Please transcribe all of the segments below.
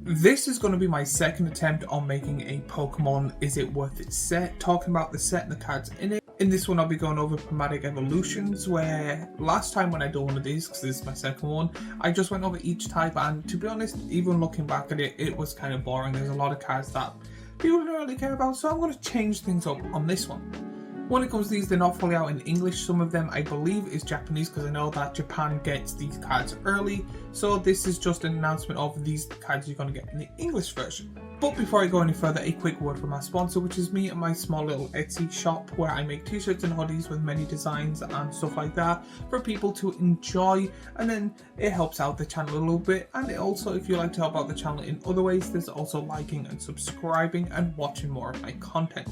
This is going to be my second attempt on making a Pokemon Is It Worth It set, talking about the set and the cards in it. In this one I'll be going over Prismatic Evolutions, where last time when I did one of these, because this is my second one, I just went over each type, and to be honest, even looking back at it, it was kind of boring. There's a lot of cards that people don't really care about, so I'm going to change things up on this one. When it comes to these, they're not fully out in English. Some of them I believe is Japanese, because I know that Japan gets these cards early. So this is just an announcement of these cards you're going to get in the English version. But before I go any further, a quick word from my sponsor, which is me and my small little Etsy shop where I make t-shirts and hoodies with many designs and stuff like that for people to enjoy, and then it helps out the channel a little bit. And it also, if you like to help out the channel in other ways, there's also liking and subscribing and watching more of my content.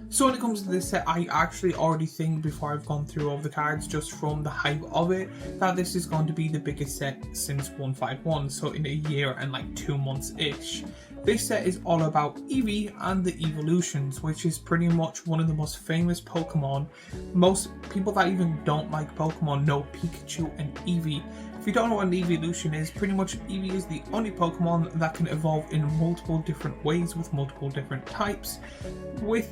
So when it comes to this set, I actually already think, before I've gone through all the cards, just from the hype of it, that this is going to be the biggest set since 151, so in a year and like 2 months-ish. This set is all about Eevee and the evolutions, which is pretty much one of the most famous Pokemon. Most people that even don't like Pokemon know Pikachu and Eevee. If you don't know what an evolution is, pretty much Eevee is the only Pokemon that can evolve in multiple different ways with multiple different types, with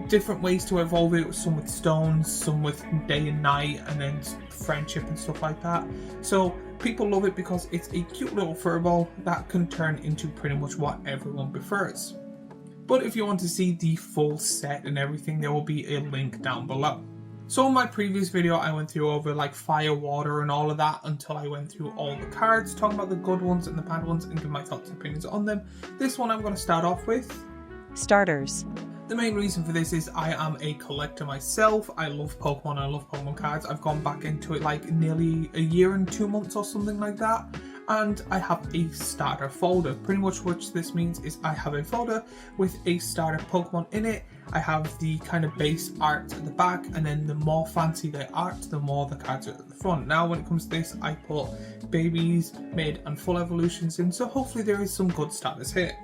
different ways to evolve it, some with stones, some with day and night, and then friendship and stuff like that. So people love it because it's a cute little furball that can turn into pretty much what everyone prefers. But if you want to see the full set and everything, there will be a link down below. So in my previous video I went through over like fire, water and all of that until I went through all the cards, talking about the good ones and the bad ones and give my thoughts and opinions on them. This one I'm going to start off with starters. The main reason for this is I am a collector myself. I love Pokemon, I love Pokemon cards. I've gone back into it like nearly a year and 2 months or something like that. And I have a starter folder. Pretty much what this means is I have a folder with a starter Pokemon in it. I have the kind of base art at the back, and then the more fancy the art, the more the cards are at the front. Now when it comes to this, I put babies, mid and full evolutions in, so hopefully there is some good starters here.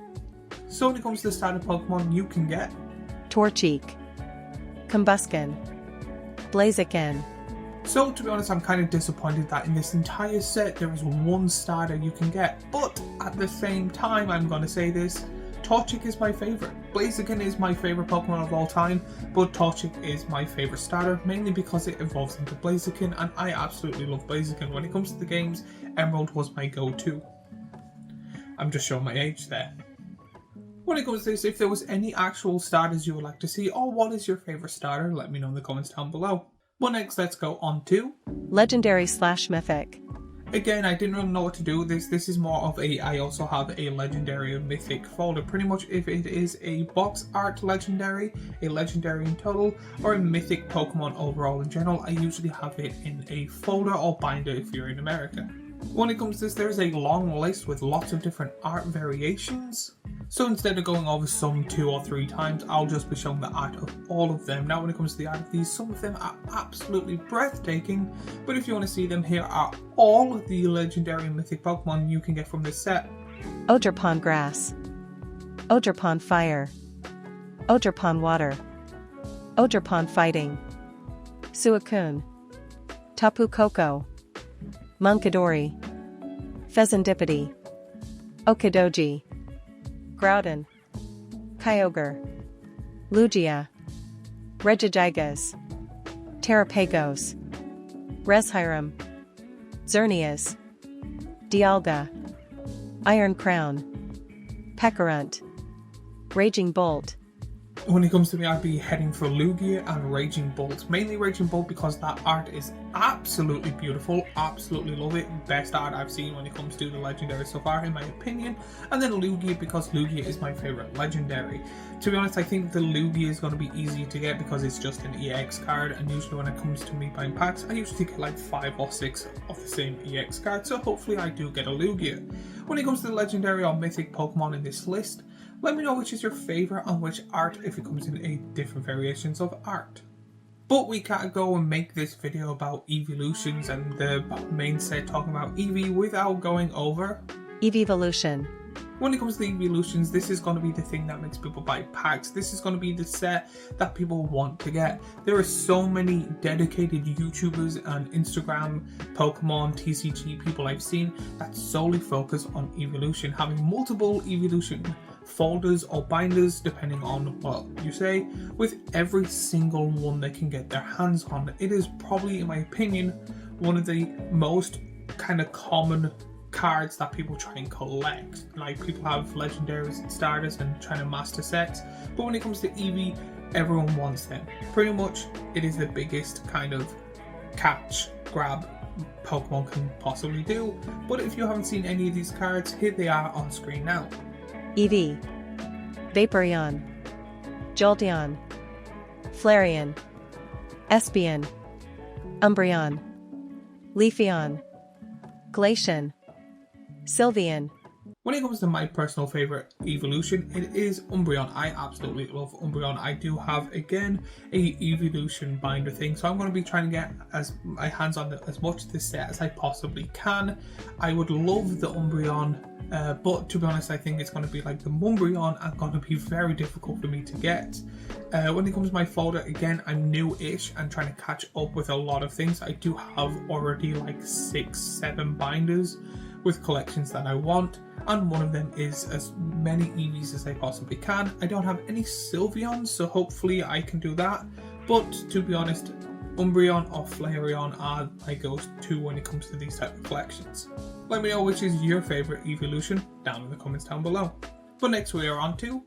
So when it comes to the starter Pokemon, you can get Torchic, Combusken, Blaziken. So to be honest, I'm kind of disappointed that in this entire set there is one starter you can get, but at the same time I'm going to say this, Torchic is my favourite. Blaziken is my favourite Pokemon of all time, but Torchic is my favourite starter, mainly because it evolves into Blaziken, and I absolutely love Blaziken. When it comes to the games, Emerald was my go-to. I'm just showing my age there. When it comes to this, if there was any actual starters you would like to see, or what is your favourite starter, let me know in the comments down below. But next, let's go on to Legendary/Mythic. Again, I didn't really know what to do with this. This is more of a, I also have a Legendary and Mythic folder. Pretty much if it is a box art Legendary, a Legendary in total, or a Mythic Pokemon overall in general, I usually have it in a folder or binder if you're in America. When it comes to this, there is a long list with lots of different art variations. So instead of going over some 2 or 3 times, I'll just be showing the art of all of them. Now when it comes to the art of these, some of them are absolutely breathtaking, but if you want to see them, here are all of the legendary and mythic Pokemon you can get from this set. Ogerpon Grass, Ogerpon Fire, Ogerpon Water, Ogerpon Fighting, Suicune, Tapu Koko, Munkidori, Fezandipiti, Okidogi, Groudon, Kyogre, Lugia, Regigigas, Terrapagos, Reshiram, Xerneas, Dialga, Iron Crown, Pekarunt, Raging Bolt. When it comes to me, I'd be heading for Lugia and Raging Bolt. Mainly Raging Bolt because that art is absolutely beautiful. Absolutely love it. Best art I've seen when it comes to the legendary so far, in my opinion. And then Lugia because Lugia is my favorite legendary. To be honest, I think the Lugia is going to be easy to get because it's just an EX card. And usually when it comes to me buying packs, I usually get like 5 or 6 of the same EX card. So hopefully I do get a Lugia. When it comes to the legendary or mythic Pokemon in this list, let me know which is your favourite and which art if it comes in a different variations of art. But we can't go and make this video about evolutions and the main set talking about Eevee without going over Evolution. When it comes to the evolutions, this is going to be the thing that makes people buy packs. This is going to be the set that people want to get. There are so many dedicated YouTubers and Instagram, Pokemon, TCG people I've seen that solely focus on evolution, having multiple evolution folders or binders depending on what you say, with every single one they can get their hands on. It is probably, in my opinion, one of the most kind of common cards that people try and collect. Like, people have legendaries and starters and trying to master sets, but when it comes to Eevee, everyone wants them. Pretty much it is the biggest kind of catch grab Pokemon can possibly do. But if you haven't seen any of these cards, here they are on screen now. Eevee, Vaporeon, Jolteon, Flareon, Espeon, Umbreon, Leafeon, Glaceon, Sylveon. When it comes to my personal favourite evolution, it is Umbreon. I absolutely love Umbreon. I do have, again, a evolution binder thing, so I'm going to be trying to get my hands on as much of this set as I possibly can. I would love the Umbreon, but to be honest, I think it's going to be like the Umbreon and going to be very difficult for me to get. When it comes to my folder, again, I'm new-ish and trying to catch up with a lot of things. I do have already like 6-7 binders with collections that I want, and one of them is as many Eevees as I possibly can. I don't have any Sylveons, so hopefully I can do that, but to be honest, Umbreon or Flareon are my go-to when it comes to these type of collections. Let me know which is your favourite evolution down in the comments down below. But next we are on to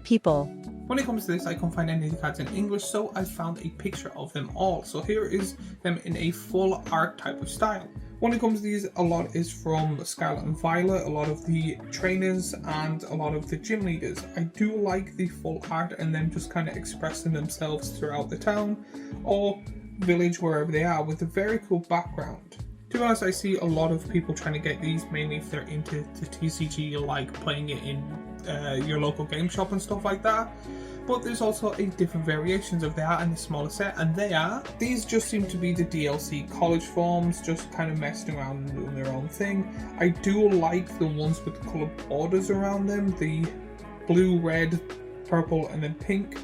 People. When it comes to this, I can't find any of the cards in English, so I found a picture of them all. So here is them in a full art type of style. When it comes to these, a lot is from Scarlet and Violet, a lot of the trainers and a lot of the gym leaders. I do like the full art and them just kind of expressing themselves throughout the town or village, wherever they are, with a very cool background. To be honest, I see a lot of people trying to get these, mainly if they're into the TCG, like playing it in your local game shop and stuff like that. But there's also a different variations of that in the smaller set, and these just seem to be the DLC college forms, just kind of messing around and doing their own thing. I do like the ones with the coloured borders around them, the blue, red, purple and then pink.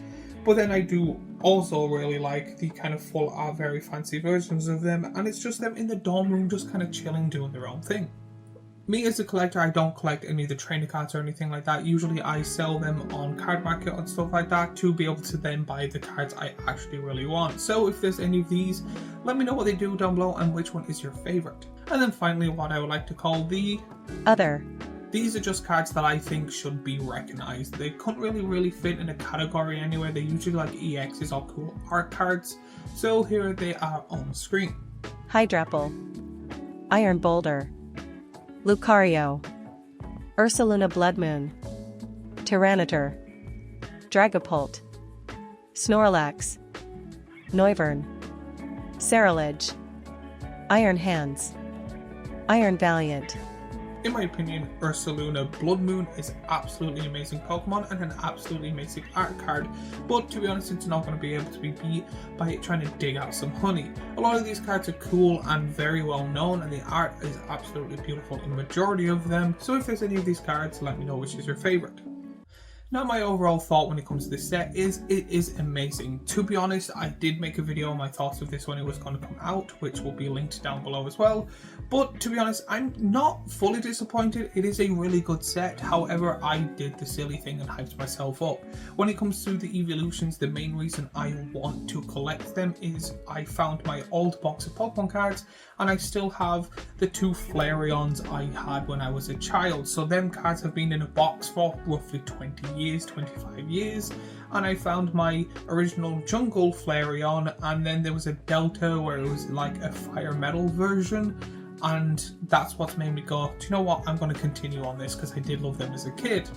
But then I do also really like the kind of full art, very fancy versions of them, and it's just them in the dorm room just kind of chilling, doing their own thing. Me as a collector, I don't collect any of the trainer cards or anything like that. Usually I sell them on card market and stuff like that to be able to then buy the cards I actually really want. So if there's any of these, let me know what they do down below and which one is your favourite. And then finally, what I would like to call the Other. These are just cards that I think should be recognised. They couldn't really fit in a category anywhere. They're usually like EXs or cool art cards. So here they are on screen. Hydrapple, Iron Boulder, Lucario, Ursaluna Bloodmoon, Tyranitar, Dragapult, Snorlax, Noivern, Ceruledge, Iron Hands, Iron Valiant. In my opinion, Ursaluna Bloodmoon is absolutely amazing Pokemon and an absolutely amazing art card, but to be honest, it's not going to be able to be beat by trying to dig out some honey. A lot of these cards are cool and very well known, and the art is absolutely beautiful in the majority of them, so if there's any of these cards, let me know which is your favourite. Now, my overall thought when it comes to this set is it is amazing. To be honest, I did make a video on my thoughts of this when it was going to come out, which will be linked down below as well. But to be honest, I'm not fully disappointed. It is a really good set. However, I did the silly thing and hyped myself up. When it comes to the evolutions, the main reason I want to collect them is I found my old box of Pokemon cards and I still have the 2 Flareons I had when I was a child. So them cards have been in a box for roughly 20 years, 25 years, and I found my original jungle Flareon, and then there was a Delta where it was like a fire metal version, and that's what's made me go, do you know what, I'm going to continue on this because I did love them as a kid.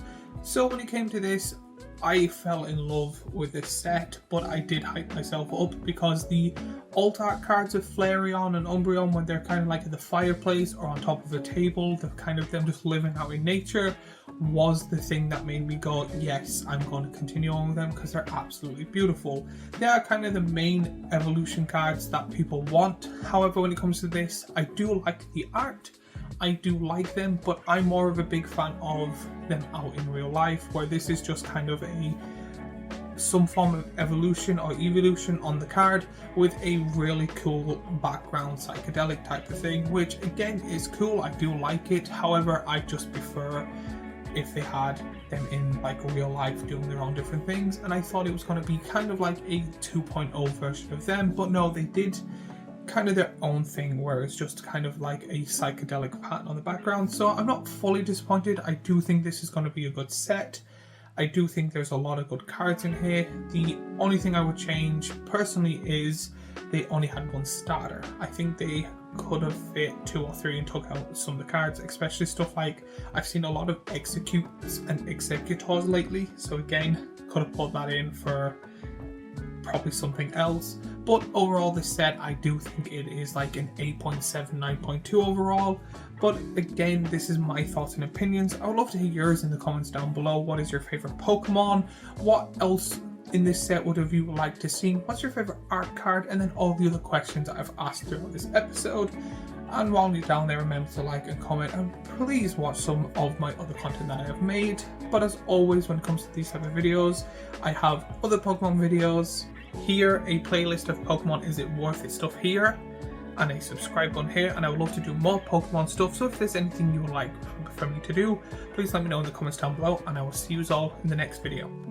So when it came to this, I fell in love with this set, but I did hype myself up because the alt art cards of Flareon and Umbreon, when they're kind of like at the fireplace or on top of a table, the kind of them just living out in nature, was the thing that made me go, yes, I'm going to continue on with them because they're absolutely beautiful. They are kind of the main evolution cards that people want. However, when it comes to this, I do like the art. I do like them, but I'm more of a big fan of them out in real life, where this is just kind of some form of evolution or evolution on the card with a really cool background psychedelic type of thing, which again is cool. I do like it. However, I just prefer if they had them in like real life doing their own different things, and I thought it was going to be kind of like a 2.0 version of them, but no, they did kind of their own thing where it's just kind of like a psychedelic pattern on the background. So I'm not fully disappointed. I do think this is going to be a good set. I do think there's a lot of good cards in here. The only thing I would change personally is they only had one starter. I think they could have fit 2 or 3 and took out some of the cards, especially stuff like I've seen a lot of executes and executors lately. So again, could have put that in for probably something else. But overall, this set, I do think it is like an 8.7, 9.2 overall. But again, this is my thoughts and opinions. I would love to hear yours in the comments down below. What is your favorite Pokemon? What else in this set would have you liked to see? What's your favorite art card? And then all the other questions that I've asked throughout this episode. And while you're down there, remember to like and comment, and please watch some of my other content that I have made. But as always, when it comes to these type of videos, I have other Pokemon videos here, a playlist of Pokemon Is It Worth It stuff here, and a subscribe button here, and I would love to do more Pokemon stuff. So if there's anything you would like for me to do, please let me know in the comments down below, and I will see you all in the next video.